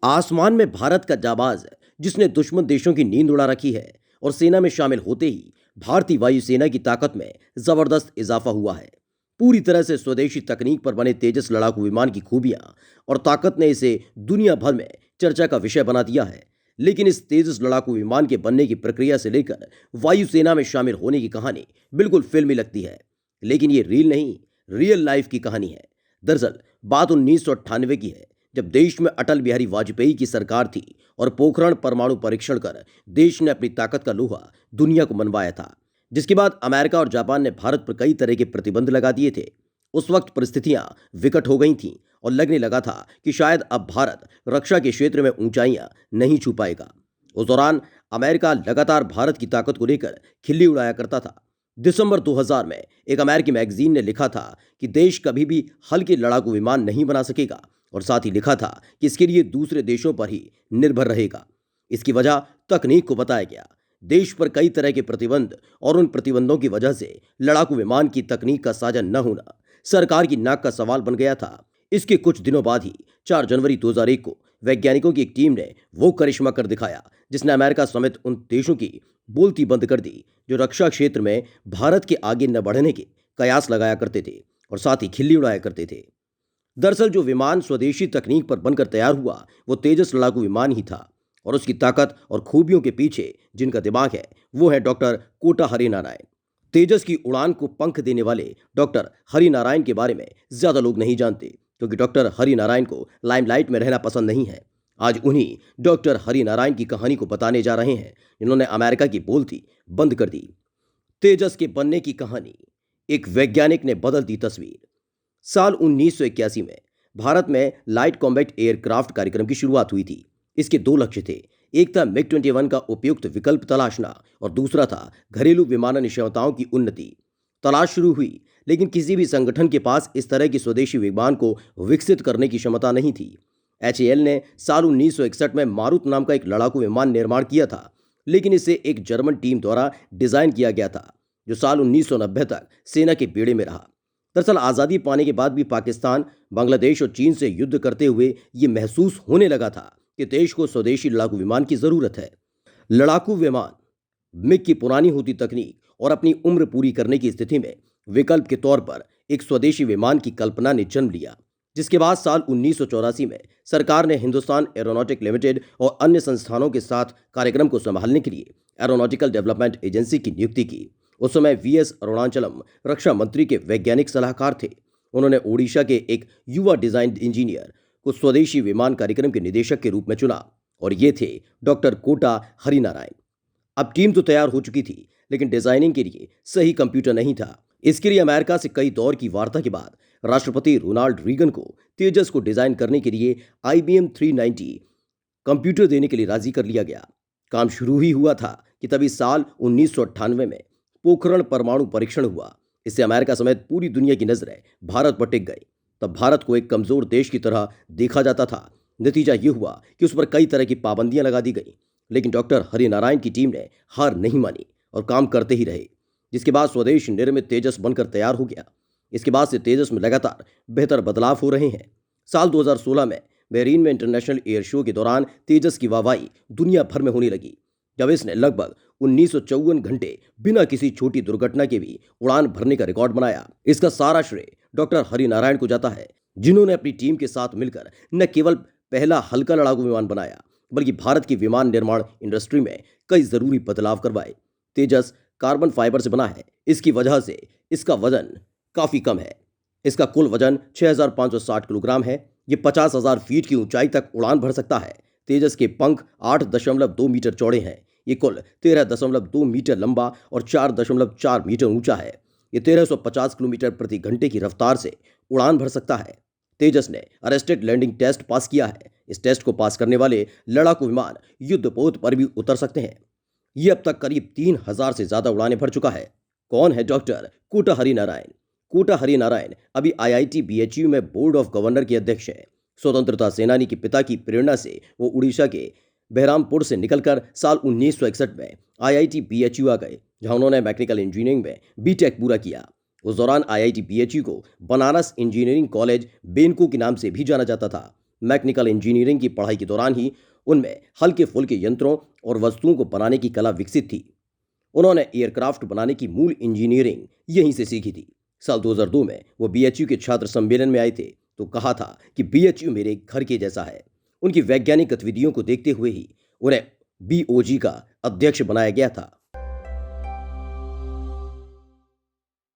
आसमान में भारत का जाबाज जिसने दुश्मन देशों की नींद उड़ा रखी है और सेना में शामिल होते ही भारतीय वायुसेना की ताकत में जबरदस्त इजाफा हुआ है। पूरी तरह से स्वदेशी तकनीक पर बने तेजस लड़ाकू विमान की खूबियां और ताकत ने इसे दुनिया भर में चर्चा का विषय बना दिया है। लेकिन इस तेजस लड़ाकू विमान के बनने की प्रक्रिया से लेकर वायुसेना में शामिल होने की कहानी बिल्कुल फिल्मी लगती है। लेकिन ये रील नहीं, रियल लाइफ की कहानी है। दरअसल बात 1998 की है, जब देश में अटल बिहारी वाजपेयी की सरकार थी और पोखरण परमाणु परीक्षण कर देश ने अपनी ताकत का लोहा दुनिया को मनवाया था। जिसके बाद अमेरिका और जापान ने भारत पर कई तरह के प्रतिबंध लगा दिए थे। उस वक्त परिस्थितियां विकट हो गई थीं और लगने लगा था कि शायद अब भारत रक्षा के क्षेत्र में ऊंचाइयां नहीं छू पाएगा। उस दौरान अमेरिका लगातार भारत की ताकत को लेकर खिल्ली उड़ाया करता था। दिसंबर 2000 में एक अमेरिकी मैगजीन ने लिखा था कि देश कभी भी हल्के लड़ाकू विमान नहीं बना सकेगा और साथ ही लिखा था कि इसके लिए दूसरे देशों पर ही निर्भर रहेगा। इसकी वजह तकनीक को बताया गया। देश पर कई तरह के प्रतिबंध और उन प्रतिबंधों की वजह से लड़ाकू विमान की तकनीक का साझा न होना सरकार की नाक का सवाल बन गया था। इसके कुछ दिनों बाद ही 4 जनवरी 2001 को वैज्ञानिकों की एक टीम ने वो करिश्मा कर दिखाया जिसने अमेरिका समेत उन देशों की बोलती बंद कर दी जो रक्षा क्षेत्र में भारत के आगे न बढ़ने के कयास लगाया करते थे और साथ ही खिल्ली उड़ाया करते थे। दरअसल जो विमान स्वदेशी तकनीक पर बनकर तैयार हुआ वो तेजस लड़ाकू विमान ही था और उसकी ताकत और खूबियों के पीछे जिनका दिमाग है वो है डॉक्टर कोटा हरिनारायण। तेजस की उड़ान को पंख देने वाले डॉक्टर हरिनारायण के बारे में ज्यादा लोग नहीं जानते क्योंकि डॉक्टर हरिनारायण को लाइमलाइट में रहना पसंद नहीं है। आज उन्हीं डॉक्टर हरिनारायण की कहानी को बताने जा रहे हैं जिन्होंने अमेरिका की बोलती बंद कर दी। तेजस के बनने की कहानी, एक वैज्ञानिक ने बदल दी तस्वीर। साल 1981 में भारत में लाइट कॉम्बैट एयरक्राफ्ट कार्यक्रम की शुरुआत हुई थी। इसके 2 लक्ष्य थे। एक था मिग 21 का उपयुक्त विकल्प तलाशना और दूसरा था घरेलू विमानन क्षमताओं की उन्नति। तलाश शुरू हुई, लेकिन किसी भी संगठन के पास इस तरह की स्वदेशी विमान को विकसित करने की क्षमता नहीं थी। HAL ने साल 1961 में मारुत नाम का एक लड़ाकू विमान निर्माण किया था, लेकिन इसे एक जर्मन टीम द्वारा डिजाइन किया गया था जो साल 1990 तक सेना के बेड़े में रहा। दरअसल आज़ादी पाने के बाद भी पाकिस्तान, बांग्लादेश और चीन से युद्ध करते हुए ये महसूस होने लगा था कि देश को स्वदेशी लड़ाकू विमान की जरूरत है। लड़ाकू विमान मिग की पुरानी होती तकनीक और अपनी उम्र पूरी करने की स्थिति में विकल्प के तौर पर एक स्वदेशी विमान की कल्पना ने जन्म लिया। जिसके बाद साल 1984 में सरकार ने हिंदुस्तान एरोनॉटिक लिमिटेड और अन्य संस्थानों के साथ कार्यक्रम को संभालने के लिए एरोनॉटिकल डेवलपमेंट एजेंसी की नियुक्ति की। उस समय VS अरुणाचलम रक्षा मंत्री के वैज्ञानिक सलाहकार थे। उन्होंने ओडिशा के एक युवा डिजाइन इंजीनियर को स्वदेशी विमान कार्यक्रम के निदेशक के रूप में चुना और ये थे डॉक्टर कोटा हरिनारायण। अब टीम तो तैयार हो चुकी थी, लेकिन डिजाइनिंग के लिए सही कंप्यूटर नहीं था। इसके लिए अमेरिका से कई दौर की वार्ता के बाद राष्ट्रपति रोनाल्ड रीगन को तेजस को डिजाइन करने के लिए IBM 390 कंप्यूटर देने के लिए राजी कर लिया गया। काम शुरू ही हुआ था कि तभी साल 1998 में पोखरण परमाणु परीक्षण हुआ। इससे अमेरिका समेत पूरी दुनिया की नजरें भारत पर टिक गई। तब भारत को एक कमजोर देश की तरह देखा जाता था। नतीजा ये हुआ कि उस पर कई तरह की पाबंदियां लगा दी गई, लेकिन डॉक्टर हरिनारायण की टीम ने हार नहीं मानी और काम करते ही रहे। जिसके बाद स्वदेश निर्मित तेजस बनकर तैयार हो गया। इसके बाद से तेजस में लगातार बेहतर बदलाव हो रहे हैं। साल 2016 में बहरीन में इंटरनेशनल एयर शो के दौरान तेजस की वाहवाही दुनिया भर में होने लगी, जब इसने लगभग 1954 घंटे बिना किसी छोटी दुर्घटना के भी उड़ान भरने का रिकॉर्ड बनाया। इसका सारा श्रेय डॉक्टर हरिनारायण को जाता है, जिन्होंने अपनी टीम के साथ मिलकर न केवल पहला हल्का लड़ाकू विमान बनाया, बल्कि भारत की विमान निर्माण इंडस्ट्री में कई जरूरी बदलाव करवाए। तेजस कार्बन फाइबर से बना है। इसकी वजह से इसका वजन काफी कम है। इसका कुल वजन 6560 किलोग्राम है। ये 50,000 फीट की ऊंचाई तक उड़ान भर सकता है। तेजस के पंख 8.2 मीटर चौड़े हैं। ये कुल 13.2 मीटर लंबा और 4.4 मीटर ऊंचा है। ये 1350 किलोमीटर प्रति घंटे की रफ्तार से उड़ान भर सकता है। तेजस ने अरेस्टेड लैंडिंग टेस्ट पास किया है। इस टेस्ट को पास करने वाले लड़ाकू विमान युद्धपोत पर भी उतर सकते हैं। ये अब तक करीब 3000 से ज्यादा उड़ानें भर चुका है। कौन है डॉक्टर कोटा हरिनारायण? कोटा हरिनारायण अभी IIT BHU में बोर्ड ऑफ गवर्नर के अध्यक्ष हैं। स्वतंत्रता सेनानी के पिता की प्रेरणा से वो उड़ीसा के बहरामपुर से निकलकर साल 1961 में IIT BHU आ गए, जहां उन्होंने मैकेनिकल इंजीनियरिंग में BTech पूरा किया। उस दौरान IIT BHU को बनारस इंजीनियरिंग कॉलेज बेनको के नाम से भी जाना जाता था। मैकेनिकल इंजीनियरिंग की पढ़ाई के दौरान ही उनमें हल्के फुल्के यंत्रों और वस्तुओं को बनाने की कला विकसित थी। उन्होंने एयरक्राफ्ट बनाने की मूल इंजीनियरिंग यहीं से सीखी थी। साल 2002 में वो बीएचयू के छात्र सम्मेलन में आए थे तो कहा था कि बीएचयू मेरे घर के जैसा है। उनकी वैज्ञानिक गतिविधियों को देखते हुए ही उन्हें बीओजी का अध्यक्ष बनाया गया था।